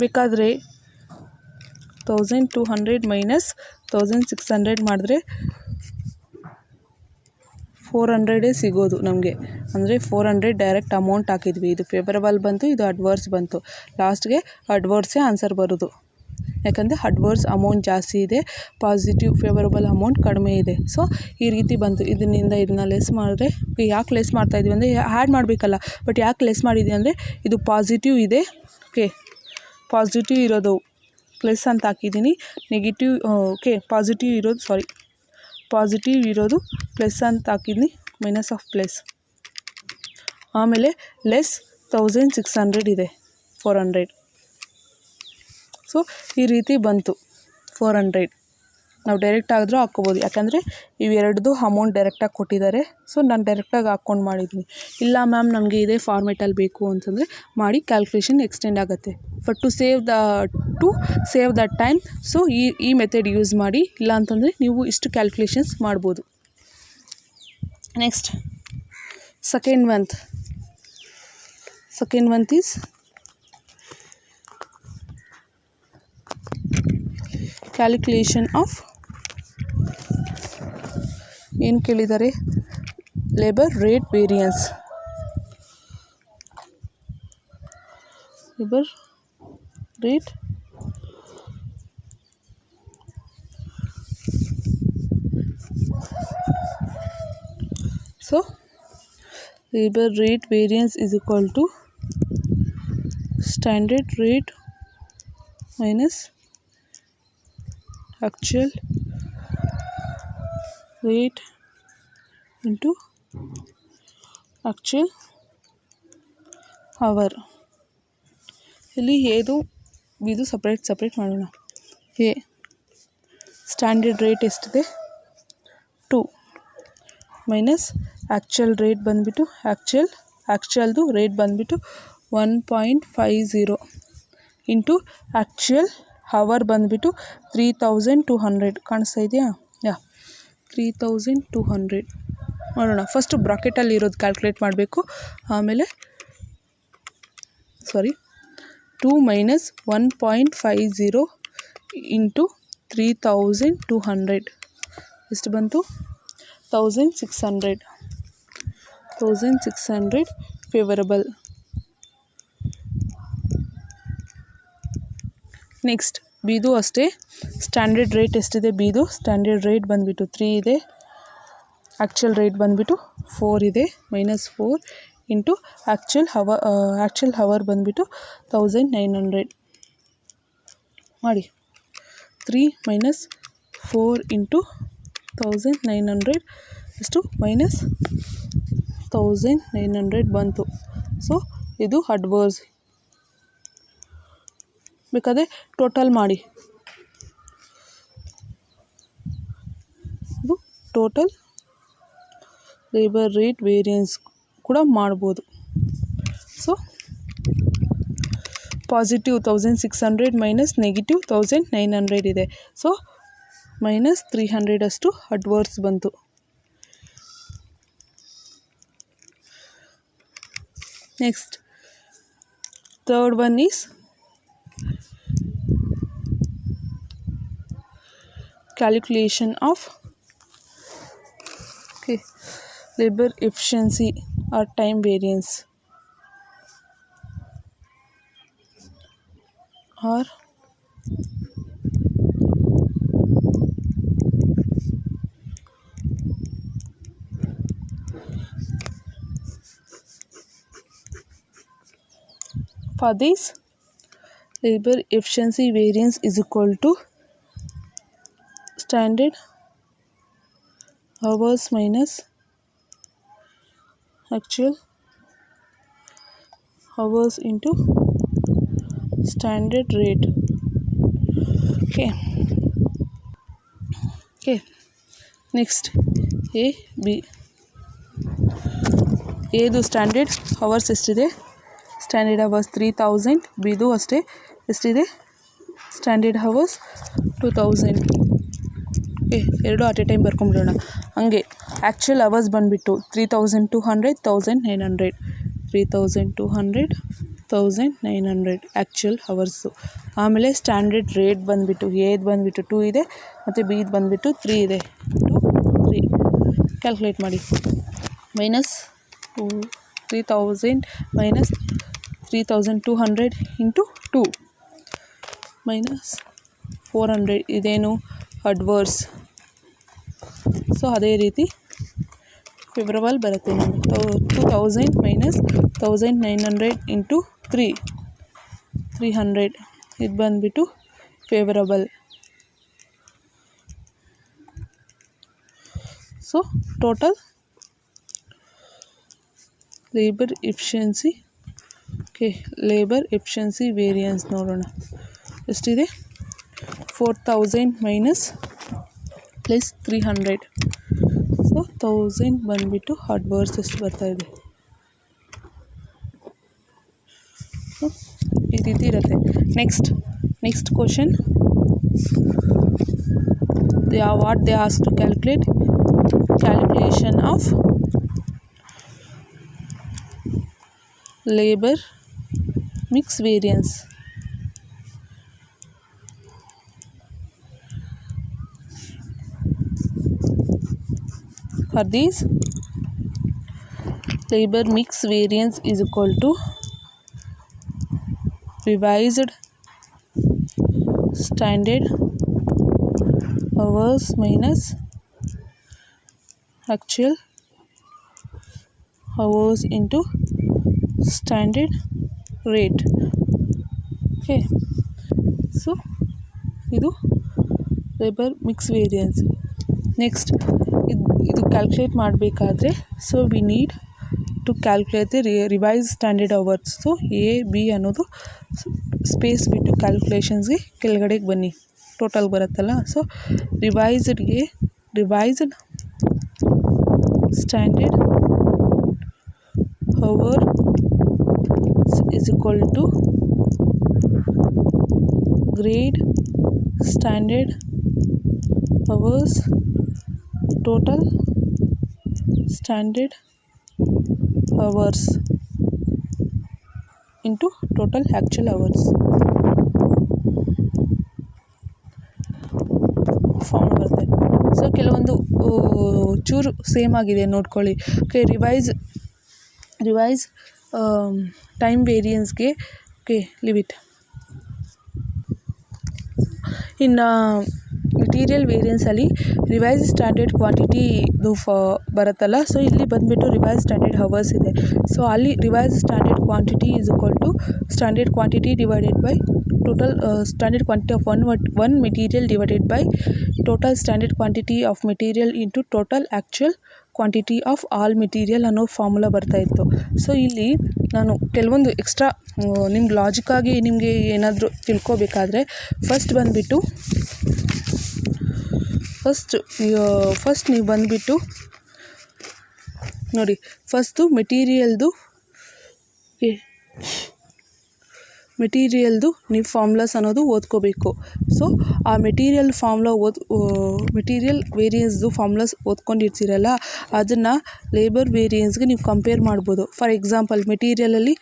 ಬೇಕಾದರೆ 1,200 ಮೈನಸ್ 1,600 ಮಾಡಿದ್ರೆ 400 ಸಿಗೋದು ನಮಗೆ. ಅಂದರೆ 400 ಡೈರೆಕ್ಟ್ ಅಮೌಂಟ್ ಹಾಕಿದ್ವಿ. ಇದು ಫೇವರಬಲ್ ಬಂತು, ಇದು ಅಡ್ವರ್ಸ್ ಬಂತು. ಲಾಸ್ಟ್ಗೆ ಅಡ್ವರ್ಸೇ ಆನ್ಸರ್ ಬರೋದು, ಯಾಕಂದರೆ ಅಡ್ವರ್ಸ್ ಅಮೌಂಟ್ ಜಾಸ್ತಿ ಇದೆ, ಪಾಸಿಟಿವ್ ಫೇವರಬಲ್ ಅಮೌಂಟ್ ಕಡಿಮೆ ಇದೆ. ಸೊ ಈ ರೀತಿ ಬಂತು. ಇದನ್ನ ಲೆಸ್ ಮಾಡಿದ್ರೆ, ಯಾಕೆ ಲೆಸ್ ಮಾಡ್ತಾಯಿದ್ವಿ ಅಂದರೆ ಆ್ಯಡ್ ಮಾಡಬೇಕಲ್ಲ, ಬಟ್ ಯಾಕೆ ಲೆಸ್ ಮಾಡಿದ್ವಿ ಅಂದರೆ ಇದು ಪಾಸಿಟಿವ್ ಇದೆ. ಓಕೆ, ಪಾಸಿಟಿವ್ ಇರೋದು ಪ್ಲಸ್ ಅಂತ ಹಾಕಿದ್ದೀನಿ, ನೆಗೆಟಿವ್ ಓಕೆ ಪಾಸಿಟಿವ್ ಇರೋದು ಪ್ಲಸ್ ಅಂತ ಹಾಕಿದ್ದೀನಿ, ಮೈನಸ್ ಆಫ್ ಪ್ಲಸ್. ಆಮೇಲೆ ಲೆಸ್ 1,600 ಇದೆ, 400. ಸೊ ಈ ರೀತಿ ಬಂತು 400. ನಾವು ಡೈರೆಕ್ಟ್ ಆದರೂ ಹಾಕ್ಕೋಬೋದು, ಯಾಕಂದರೆ ಇವೆರಡದು ಅಮೌಂಟ್ ಡೈರೆಕ್ಟಾಗಿ ಕೊಟ್ಟಿದ್ದಾರೆ. ಸೊ ನಾನು ಡೈರೆಕ್ಟಾಗಿ ಹಾಕ್ಕೊಂಡು ಮಾಡಿದ್ದೀನಿ. ಇಲ್ಲ ಮ್ಯಾಮ್ ನಮಗೆ ಇದೇ ಫಾರ್ಮೇಟಲ್ಲಿ ಬೇಕು ಅಂತಂದರೆ ಮಾಡಿ ಕ್ಯಾಲ್ಕುಲೇಷನ್ ಎಕ್ಸ್ಟೆಂಡ್ ಆಗುತ್ತೆ. But to save the time, so ಈ ಮೆಥಡ್ ಯೂಸ್ ಮಾಡಿ. ಇಲ್ಲ ಅಂತಂದರೆ ನೀವು ಇಷ್ಟು ಕ್ಯಾಲ್ಕುಲೇಷನ್ಸ್ ಮಾಡ್ಬೋದು. Next second month is calculation of ಏನು ಕೇಳಿದ್ದಾರೆ, labour rate variance. Labour rate so labor rate variance is equal to standard rate minus actual rate into actual hour. ಇಲ್ಲಿ ಇದು ಸಪ್ರೇಟ್ ಮಾಡೋಣ. ಎ ಸ್ಟ್ಯಾಂಡರ್ಡ್ ರೇಟ್ ಎಷ್ಟಿದೆ 2 minus actual rate ಬಂದುಬಿಟ್ಟು ಆ್ಯಕ್ಚುಯಲ್ದು rate ಬಂದುಬಿಟ್ಟು 1.50 into actual hour ಬಂದುಬಿಟ್ಟು 3200. ಕಾಣಿಸ್ತಾ ಇದೆಯಾ? 3200 ನೋಡೋಣ. ಫಸ್ಟು ಬ್ರಾಕೆಟಲ್ಲಿ ಇರೋದು ಕ್ಯಾಲ್ಕುಲೇಟ್ ಮಾಡಬೇಕು, ಆಮೇಲೆ 2 ಮೈನಸ್ 1.50 ಇಂಟು 3200 ಎಷ್ಟು ಬಂತು? 1600 ಫೇವರಬಲ್. ನೆಕ್ಸ್ಟ್ ಬಿದು ಅಷ್ಟೇ. ಸ್ಟ್ಯಾಂಡರ್ಡ್ ರೇಟ್ ಎಷ್ಟಿದೆ ಬಿದು? ಸ್ಟ್ಯಾಂಡರ್ಡ್ ರೇಟ್ ಬಂದುಬಿಟ್ಟು 3 ಇದೆ, ಆ್ಯಕ್ಚುಯಲ್ ರೇಟ್ ಬಂದುಬಿಟ್ಟು 4 ಇದೆ, -4 ಇಂಟು ಆ್ಯಕ್ಚುಯಲ್ ಹವರ್ ಬಂದುಬಿಟ್ಟು 1900 ಮಾಡಿ. 3 ಮೈನಸ್ 4 ಇಂಟು 1900 ಎಷ್ಟು? -1900 ಬಂತು. ಸೊ ಇದು ಅಡ್ವರ್ಸ್. ಬೇಕಾದರೆ ಟೋಟಲ್ ಮಾಡಿ. ಇದು ಟೋಟಲ್ ಲೇಬರ್ ರೇಟ್ ವೇರಿಯನ್ಸ್ ಕೂಡ ಮಾಡ್ಬೋದು. ಸೊ ಪಾಸಿಟಿವ್ 1600 ಮೈನಸ್ ನೆಗೆಟಿವ್ 1900 ಇದೆ. ಸೊ -300 ಅಷ್ಟು ಅಡ್ವರ್ಸ್ ಬಂತು. Next third one is calculation of labor efficiency or time variance or for this labor efficiency variance is equal to standard hours minus actual hours into standard rate. Okay, next A B. Aದು standard hours ಎಷ್ಟಿದೆ? Standard hours 3000. ಬಿದು ಅಷ್ಟೇ, ಎಷ್ಟಿದೆ? Standard hours 2000. ಎರಡು at A time ಬರ್ಕೊಂಬಿಡೋಣ. ಹಂಗೆ actual hours ಬಂದುಬಿಟ್ಟು 3200 1900 3200 1900 actual hours. ಆಮೇಲೆ standard rate ಬಂದುಬಿಟ್ಟು ಎದು ಬಂದುಬಿಟ್ಟು 2 ಇದೆ ಮತ್ತು ಬಿದು ಬಂದುಬಿಟ್ಟು 3 ಇದೆ. 3 ಕ್ಯಾಲ್ಕುಲೇಟ್ ಮಾಡಿ. -3000 ಮೈನಸ್ 3200 ಇಂಟು 2 -400 ಇದೇನು? ಅಡ್ವರ್ಸ್. ಸೊ ಅದೇ ರೀತಿ ಫೇವರಬಲ್ ಬರುತ್ತೆ ನಮಗೆ. 2000 ಮೈನಸ್ 1900 ಇಂಟು 300 ಇದು ಬಂದುಬಿಟ್ಟು favourable. So total labour efficiency variance ನೋಡೋಣ. ಎಷ್ಟಿದೆ 4000 ಮೈನಸ್ ಪ್ಲಸ್ 300. ಸೊ 1000 ಬಂದುಬಿಟ್ಟು ಅಡ್ವರ್ಸ್ ಎಷ್ಟು ಬರ್ತಾಯಿದೆ. ಈ ರೀತಿ ಇರುತ್ತೆ. Next question, what they ask to calculation of labor mix variance. For this, labor mix variance is equal to revised standard hours minus actual hours into standard rate. Okay, so ಇದು labour mix variance. Next ಇದು calculate ಮಾಡಬೇಕಾದ್ರೆ so we need to calculate the revise standard hours. So A B ಅನ್ನೋದು space ಬಿಟ್ಟು ಕ್ಯಾಲ್ಕುಲೇಷನ್ಸ್ಗೆ ಕೆಳಗಡೆಗೆ ಬನ್ನಿ, total ಬರುತ್ತಲ್ಲ. So revised standard hour is equal to grade standard hours total standard hours into total actual hours. Form ಬರುತ್ತೆ. So ಕೆಲವೊಂದು ಚೂರು same ಆಗಿದೆ ನೋಡ್ಕೊಳ್ಳಿ. ಓಕೆ, ರಿವೈಸ್ ಟೈಮ್ ವೇರಿಯನ್ಸ್ಗೆ ಓಕೆ ಲಿವ್ ಇಟ್. ಇನ್ನು ಮೆಟೀರಿಯಲ್ ವೇರಿಯನ್ಸಲ್ಲಿ ರಿವೈಸ್ ಸ್ಟ್ಯಾಂಡರ್ಡ್ ಕ್ವಾಂಟಿಟಿದು ಬರುತ್ತಲ್ಲ. ಸೊ ಇಲ್ಲಿ ಬಂದುಬಿಟ್ಟು ರಿವೈಸ್ ಸ್ಟ್ಯಾಂಡರ್ಡ್ ಹವರ್ಸ್ ಇದೆ. ಸೊ ಅಲ್ಲಿ revise standard quantity is equal to standard quantity divided by total standard quantity of one material divided by total standard quantity of material into total actual quantity of all material ಅನ್ನೋ formula ಬರ್ತಾಯಿತ್ತು. So ಇಲ್ಲಿ ನಾನು ಕೆಲವೊಂದು extra ನಿಮ್ಗೆ ಲಾಜಿಕ್ಕಾಗಿ ನಿಮಗೆ ಏನಾದರೂ ತಿಳ್ಕೊಬೇಕಾದ್ರೆ first ನೀವು ಬಂದುಬಿಟ್ಟು ನೋಡಿ, ಫಸ್ಟು ಮೆಟೀರಿಯಲ್ದು ನೀವು ಫಾರ್ಮುಲಾಸ್ ಅನ್ನೋದು ಓದ್ಕೋಬೇಕು. ಸೊ ಆ ಮೆಟೀರಿಯಲ್ ವೇರಿಯನ್ಸ್ದು ಫಾರ್ಮುಲಾಸ್ ಓದ್ಕೊಂಡಿರ್ತೀರಲ್ಲ, ಅದನ್ನು ಲೇಬರ್ ವೇರಿಯನ್ಸ್ಗೆ ನೀವು ಕಂಪೇರ್ ಮಾಡ್ಬೋದು. ಫಾರ್ ಎಕ್ಸಾಂಪಲ್, ಮೆಟೀರಿಯಲಲ್ಲಿ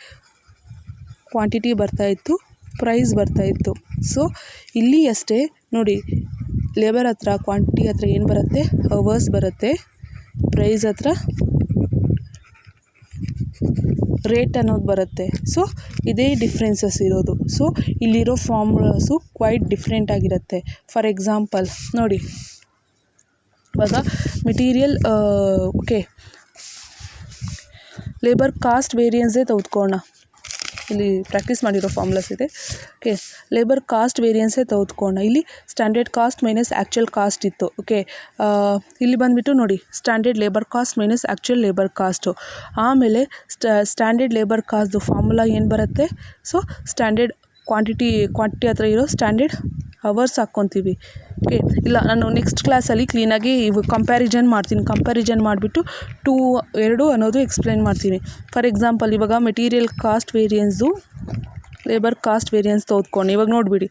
ಕ್ವಾಂಟಿಟಿ ಬರ್ತಾಯಿತ್ತು, ಪ್ರೈಸ್ ಬರ್ತಾಯಿತ್ತು. ಸೊ ಇಲ್ಲಿ ಅಷ್ಟೇ ನೋಡಿ, ಲೇಬರ್ ಹತ್ರ ಕ್ವಾಂಟಿಟಿ ಹತ್ರ ಏನು ಬರುತ್ತೆ, ಅವರ್ಸ್ ಬರುತ್ತೆ. ಪ್ರೈಸ್ ಹತ್ರ ರೇಟ್ ಅನ್ನೋದು ಬರುತ್ತೆ. ಸೊ ಇದೇ ಡಿಫ್ರೆನ್ಸಸ್ ಇರೋದು. ಸೊ ಇಲ್ಲಿರೋ ಫಾರ್ಮುಲಾಸು ಕ್ವೈಟ್ ಡಿಫ್ರೆಂಟ್ ಆಗಿರುತ್ತೆ. ಫಾರ್ ಎಕ್ಸಾಂಪಲ್ ನೋಡಿ, ಇವಾಗ ಮೆಟೀರಿಯಲ್ ಓಕೆ ಲೇಬರ್ ಕಾಸ್ಟ್ ವೇರಿಯನ್ಸೇ ತೆಗೆದುಕೊಳ್ಳೋಣ. ಇಲ್ಲಿ ಪ್ರಾಕ್ಟೀಸ್ ಮಾಡಿರೋ ಫಾರ್ಮುಲಾಸ್ ಇದೆ. ಓಕೆ, ಲೇಬರ್ ಕಾಸ್ಟ್ ವೇರಿಯನ್ಸೇ ತೆಗೆದುಕೊಳ್ಳೋಣ. ಇಲ್ಲಿ standard cost minus actual cost ಇತ್ತು. ಓಕೆ, ಇಲ್ಲಿ ಬಂದುಬಿಟ್ಟು ನೋಡಿ, standard labour cost minus actual labour cost. ಆಮೇಲೆ ಸ್ಟ್ಯಾಂಡರ್ಡ್ ಲೇಬರ್ ಕಾಸ್ಟ್ದು ಫಾರ್ಮುಲಾ ಏನು ಬರುತ್ತೆ, ಸೊ ಸ್ಟ್ಯಾಂಡರ್ಡ್ ಕ್ವಾಂಟಿಟಿ ಹತ್ರ ಇರೋ ಸ್ಟ್ಯಾಂಡರ್ಡ್ ಅವರ್ಸ್ ಹಾಕ್ಕೊತೀವಿ. ಓಕೆ, ಇಲ್ಲ ನಾನು ನೆಕ್ಸ್ಟ್ ಕ್ಲಾಸಲ್ಲಿ ಕ್ಲೀನಾಗಿ ಇವು ಕಂಪ್ಯಾರಿಸನ್ ಮಾಡಿಬಿಟ್ಟು ಎರಡು ಅನ್ನೋದು ಎಕ್ಸ್ಪ್ಲೈನ್ ಮಾಡ್ತೀನಿ. ಫಾರ್ ಎಕ್ಸಾಂಪಲ್, ಇವಾಗ ಮೆಟೀರಿಯಲ್ ಕಾಸ್ಟ್ ವೇರಿಯನ್ಸ್ದು ಲೇಬರ್ ಕಾಸ್ಟ್ ವೇರಿಯನ್ಸ್ ತೆಗೆದುಕೊಂಡು ಇವಾಗ ನೋಡಿಬಿಡಿ.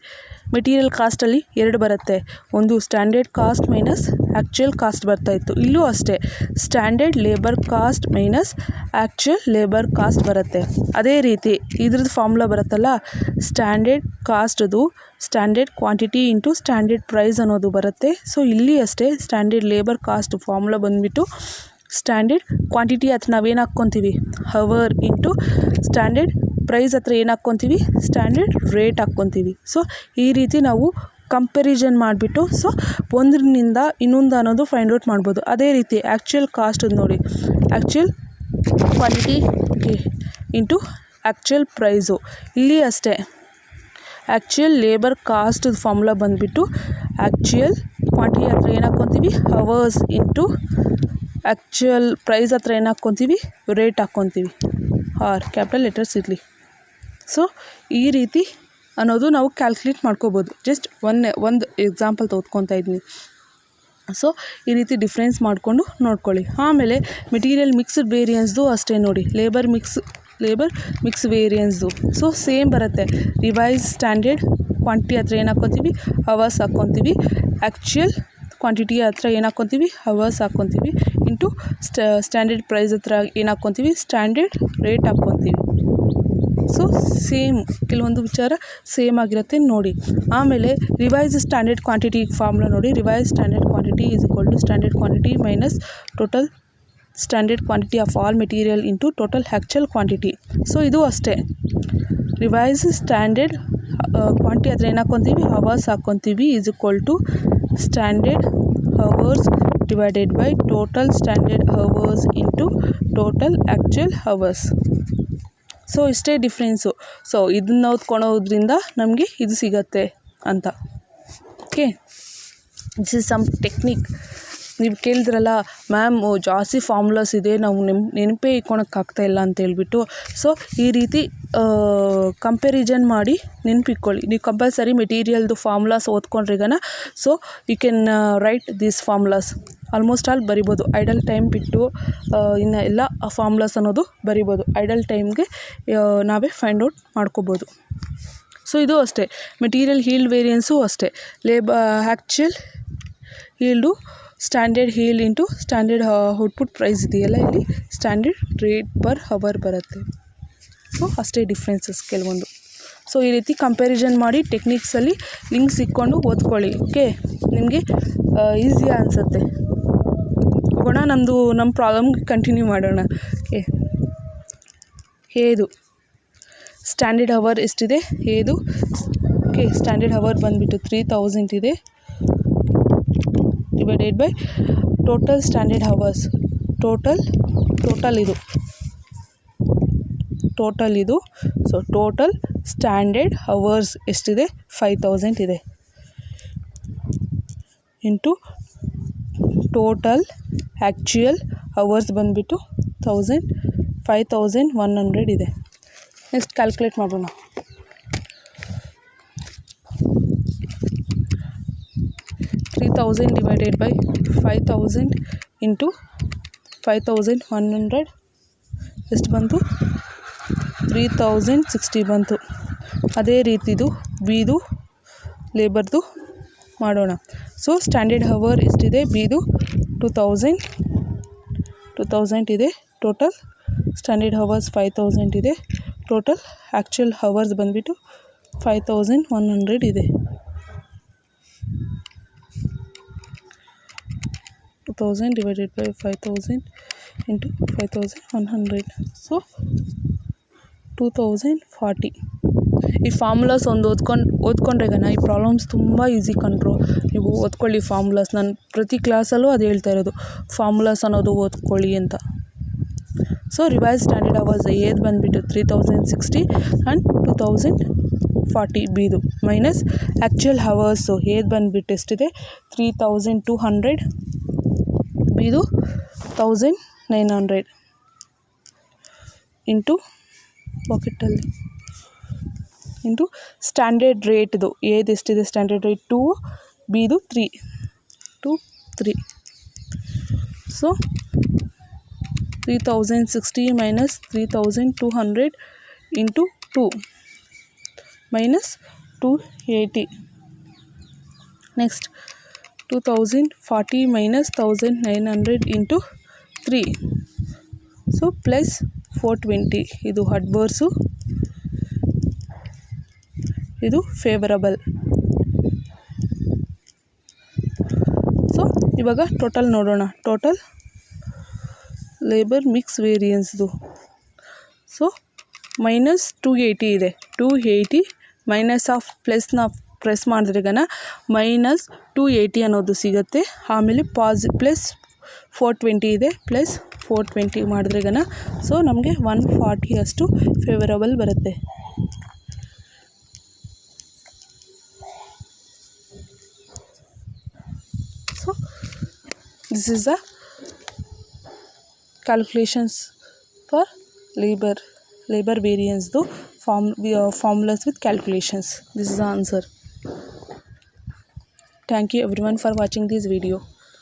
ಮೆಟೀರಿಯಲ್ ಕಾಸ್ಟಲ್ಲಿ ಎರಡು ಬರುತ್ತೆ, ಒಂದು standard cost minus actual cost ಬರ್ತಾಯಿತ್ತು. ಇಲ್ಲೂ ಅಷ್ಟೇ, standard labour cost minus actual labour cost ಬರುತ್ತೆ. ಅದೇ ರೀತಿ ಇದ್ರದ್ದು ಫಾರ್ಮುಲಾ ಬರುತ್ತಲ್ಲ, ಸ್ಟ್ಯಾಂಡರ್ಡ್ ಕಾಸ್ಟ್ದು standard quantity into standard price ಅನ್ನೋದು ಬರುತ್ತೆ. ಸೊ ಇಲ್ಲಿ ಅಷ್ಟೇ, ಸ್ಟ್ಯಾಂಡರ್ಡ್ ಲೇಬರ್ ಕಾಸ್ಟ್ ಫಾರ್ಮುಲಾ ಬಂದುಬಿಟ್ಟು ಸ್ಟ್ಯಾಂಡರ್ಡ್ ಕ್ವಾಂಟಿಟಿ ಹತ್ರ ನಾವೇನು ಹಾಕ್ಕೊತೀವಿ, ಹವರ್ ಇಂಟು ಸ್ಟ್ಯಾಂಡರ್ಡ್ ಪ್ರೈಸ್ ಹತ್ರ ಏನು ಹಾಕ್ಕೊತೀವಿ, ಸ್ಟ್ಯಾಂಡರ್ಡ್ ರೇಟ್ ಹಾಕ್ಕೊತೀವಿ. ಸೊ ಈ ರೀತಿ ನಾವು ಕಂಪ್ಯಾರಿಸನ್ ಮಾಡಿಬಿಟ್ಟು ಸೊ ಒಂದರಿಂದ ಇನ್ನೊಂದು ಅನ್ನೋದು ಫೈಂಡ್ ಔಟ್ ಮಾಡ್ಬೋದು. ಅದೇ ರೀತಿ ಆ್ಯಕ್ಚುಯಲ್ ಕಾಸ್ಟ್ ನೋಡಿ, actual quantity into actual price. ಇಲ್ಲಿ ಅಷ್ಟೇ, ಆ್ಯಕ್ಚುಯಲ್ ಲೇಬರ್ ಕಾಸ್ಟ್ ಫಾರ್ಮುಲಾ ಬಂದುಬಿಟ್ಟು ಆ್ಯಕ್ಚುಯಲ್ ಕ್ವಾಂಟಿಟಿ ಹತ್ರ ಏನು ಹಾಕ್ಕೊತೀವಿ, ಹವರ್ಸ್ ಇಂಟು ಆ್ಯಕ್ಚುಯಲ್ ಪ್ರೈಸ್ ಹತ್ರ ಏನು ಹಾಕ್ಕೊತೀವಿ, ರೇಟ್ ಹಾಕ್ಕೊತೀವಿ. ಆರ್ ಕ್ಯಾಪಿಟಲ್ ಲೆಟರ್ಸ್ ಇರಲಿ. ಸೊ ಈ ರೀತಿ ಅನ್ನೋದು ನಾವು ಕ್ಯಾಲ್ಕುಲೇಟ್ ಮಾಡ್ಕೋಬೋದು. ಜಸ್ಟ್ ಒಂದು ಎಕ್ಸಾಂಪಲ್ ತೆಗೆದುಕೊತಾ ಇದ್ದೀನಿ. ಸೊ ಈ ರೀತಿ ಡಿಫ್ರೆನ್ಸ್ ಮಾಡಿಕೊಂಡು ನೋಡ್ಕೊಳ್ಳಿ. ಆಮೇಲೆ ಮೆಟೀರಿಯಲ್ ಮಿಕ್ಸ್ಡ್ ವೇರಿಯನ್ಸ್ದು ಅಷ್ಟೇ ನೋಡಿ, ಲೇಬರ್ ಮಿಕ್ಸ್ ವೇರಿಯನ್ಸ್ದು ಸೊ ಸೇಮ್ ಬರುತ್ತೆ. ರಿವೈಸ್ ಸ್ಟ್ಯಾಂಡರ್ಡ್ ಕ್ವಾಂಟಿಟಿ ಹತ್ರ ಏನು ಹಾಕ್ಕೊತೀವಿ, ಅವರ್ಸ್ ಹಾಕ್ಕೊತೀವಿ. ಆ್ಯಕ್ಚುಯಲ್ ಕ್ವಾಂಟಿಟಿ ಹತ್ರ ಏನು ಹಾಕ್ಕೊತೀವಿ, ಅವರ್ಸ್ ಹಾಕ್ಕೊತೀವಿ. ಇಂಟು ಸ್ಟ್ಯಾಂಡರ್ಡ್ ಪ್ರೈಸ್ ಹತ್ರ ಏನು ಹಾಕ್ಕೊತೀವಿ, ಸ್ಟ್ಯಾಂಡರ್ಡ್ ರೇಟ್ ಹಾಕ್ಕೊತೀವಿ. ಸೊ ಸೇಮ್ ಕೆಲವೊಂದು ವಿಚಾರ ಸೇಮ್ ಆಗಿರುತ್ತೆ ನೋಡಿ. ಆಮೇಲೆ ರಿವೈಸ್ ಸ್ಟ್ಯಾಂಡರ್ಡ್ ಕ್ವಾಂಟಿಟಿ ಫಾರ್ಮುಲಾ ನೋಡಿ. Revise standard quantity is equal to standard quantity minus total standard quantity of all material into total actual quantity. So ಇದು ಅಷ್ಟೇ, ರಿವೈಸ್ ಸ್ಟ್ಯಾಂಡರ್ಡ್ ಕ್ವಾಂಟಿಟಿ ಹತ್ರ ಏನು ಹಾಕ್ಕೊತೀವಿ, ಅವರ್ಸ್ ಹಾಕ್ಕೊತೀವಿ is equal to standard hours divided by total standard hours into total actual hours. So ಇಷ್ಟೇ difference. So ಇದನ್ನ ಓದ್ಕೊಳೋದ್ರಿಂದ ನಮಗೆ ಇದು ಸಿಗತ್ತೆ ಅಂತ. Okay, this is some technique. ನೀವು ಕೇಳಿದ್ರಲ್ಲ ಮ್ಯಾಮ್ ಜಾಸ್ತಿ ಫಾರ್ಮುಲಾಸ್ ಇದೆ, ನಾವು ನೆನಪೇ ಇಟ್ಕೊಳಕ್ಕಾಗ್ತಾಯಿಲ್ಲ ಅಂತೇಳ್ಬಿಟ್ಟು. ಸೊ ಈ ರೀತಿ ಕಂಪ್ಯಾರಿಸನ್ ಮಾಡಿ ನೆನಪಿಟ್ಕೊಳ್ಳಿ. ನೀವು ಕಂಪಲ್ಸರಿ ಮೆಟೀರಿಯಲ್ದು ಫಾರ್ಮುಲಾಸ್ ಓದ್ಕೊಂಡ್ರಿಗನ so you can write these formulas almost all ಬರಿಬೋದು. ಐಡಲ್ ಟೈಮ್ ಬಿಟ್ಟು ಇನ್ನು ಎಲ್ಲ ಫಾರ್ಮುಲಾಸ್ ಅನ್ನೋದು ಬರಿಬೋದು. ಐಡಲ್ ಟೈಮ್ಗೆ ನಾವೇ ಫೈಂಡ್ ಔಟ್ ಮಾಡ್ಕೋಬೋದು. ಸೊ ಇದು ಅಷ್ಟೇ, ಮೆಟೀರಿಯಲ್ ಹೀಲ್ಡ್ ವೇರಿಯನ್ಸು ಅಷ್ಟೇ. Actual yield standard yield into standard output price ಇದೆಯಲ್ಲ, ಇಲ್ಲಿ ಸ್ಟ್ಯಾಂಡರ್ಡ್ ರೇಟ್ ಪರ್ ಅವರ್ ಬರುತ್ತೆ. ಸೊ ಅಷ್ಟೇ ಡಿಫ್ರೆನ್ಸಸ್ ಕೆಲವೊಂದು. ಸೊ ಈ ರೀತಿ ಕಂಪ್ಯಾರಿಸನ್ ಮಾಡಿ ಟೆಕ್ನಿಕ್ಸಲ್ಲಿ ಲಿಂಕ್ಸ್ ಇಟ್ಕೊಂಡು ಓದ್ಕೊಳ್ಳಿ. ಓಕೆ, ನಿಮಗೆ ಈಸಿ ಅನಿಸುತ್ತೆ. ಹೋಗೋಣ ನಮ್ಮ ಪ್ರಾಬ್ಲಮ್ಗೆ ಕಂಟಿನ್ಯೂ ಮಾಡೋಣ. ಓಕೆ, ಹೇದು ಸ್ಟ್ಯಾಂಡರ್ಡ್ ಅವರ್ ಎಷ್ಟಿದೆ ಹೇದು. ಓಕೆ, ಸ್ಟ್ಯಾಂಡರ್ಡ್ ಅವರ್ ಬಂದುಬಿಟ್ಟು 3000 ಇದೆ divided by total standard hours. Total ಇದು. ಸೊ ಟೋಟಲ್ ಸ್ಟ್ಯಾಂಡರ್ಡ್ ಅವರ್ಸ್ ಎಷ್ಟಿದೆ, 5000 ಇದೆ. ಇಂಟು ಟೋಟಲ್ ಆ್ಯಕ್ಚುಯಲ್ ಅವರ್ಸ್ ಬಂದುಬಿಟ್ಟು 5100 ಇದೆ. ನೆಕ್ಸ್ಟ್ ಕ್ಯಾಲ್ಕುಲೇಟ್ ಮಾಡೋಣ. ಡಿವೈಡೆಡ್ ಬೈ 5000 ಇಂಟು 5100 ಎಷ್ಟು ಬಂತು, 3060 ಬಂತು. ಅದೇ ರೀತಿದು ಬಿದು ಲೇಬರ್ದು ಮಾಡೋಣ. ಸೊ ಸ್ಟ್ಯಾಂಡರ್ಡ್ ಅವರ್ ಎಷ್ಟಿದೆ, ಬಿದು 2000 ಇದೆ. ಟೋಟಲ್ ಸ್ಟ್ಯಾಂಡರ್ಡ್ ಅವರ್ಸ್ 5000 ಇದೆ. ಟೋಟಲ್ ಆ್ಯಕ್ಚುಯಲ್ ಅವರ್ಸ್ ಬಂದುಬಿಟ್ಟು 5100 ಇದೆ. 2000 divided by 5000 into 5100. ಸೊ 2040. ಈ ಫಾರ್ಮುಲಾಸ್ ಒಂದು ಓದ್ಕೊಂಡ್ರೆಗನ ಈ ಪ್ರಾಬ್ಲಮ್ಸ್ ತುಂಬ ಈಸಿ ಕಂಡ್ರು. ನೀವು ಓದ್ಕೊಳ್ಳಿ ಫಾರ್ಮುಲಾಸ್. ನಾನು ಪ್ರತಿ ಕ್ಲಾಸಲ್ಲೂ ಅದು ಹೇಳ್ತಾ ಇರೋದು, ಫಾರ್ಮುಲಾಸ್ ಅನ್ನೋದು ಓದ್ಕೊಳ್ಳಿ ಅಂತ. ಸೊ ರಿವೈಸ್ ಸ್ಟ್ಯಾಂಡರ್ಡ್ ಅವರ್ಸ್ ಏದು ಬಂದುಬಿಟ್ಟು 3060 ಆ್ಯಂಡ್ 2040 ಬಿದು ಮೈನಸ್ ಆ್ಯಕ್ಚುಯಲ್ ಅವರ್ಸು ಏದು ಬಂದುಬಿಟ್ಟು ಎಷ್ಟಿದೆ 3200 ಬಿದು 1900 ಇಂಟು ಪಾಕೆಟಲ್ಲಿ ಇಂಟು ಸ್ಟ್ಯಾಂಡರ್ಡ್ ರೇಟ್ದು ಏದು ಎಷ್ಟಿದೆ standard rate 2 ಬಿದು 3 so 3060 minus 3200 into 2 minus 280. Next 2040 minus 1900 into 3. So plus 420. ಇದು ಅಡ್ವರ್ಸು, ಇದು ಫೇವರಬಲ್. ಸೊ ಇವಾಗ ಟೋಟಲ್ ನೋಡೋಣ. ಟೋಟಲ್ ಲೇಬರ್ ಮಿಕ್ಸ್ ವೇರಿಯನ್ಸ್ದು ಸೊ ಮೈನಸ್ 280 ಇದೆ. 280 ಮೈನಸ್ ಆಫ್ ಪ್ಲಸ್ನ ಪ್ರೆಸ್ ಮಾಡಿದ್ರೆಗನ ಮೈನಸ್ 280 ಅನ್ನೋದು ಸಿಗುತ್ತೆ. ಆಮೇಲೆ ಪ್ಲಸ್ 420 ಇದೆ. ಪ್ಲಸ್ 420 ಮಾಡಿದ್ರೆಗನ ಸೊ ನಮಗೆ 140 ಅಷ್ಟು ಫೇವರಬಲ್ ಬರುತ್ತೆ. So this is the calculations for labour ವೇರಿಯನ್ಸ್ದು formulas with calculations. This is the answer. Thank you everyone for watching this video.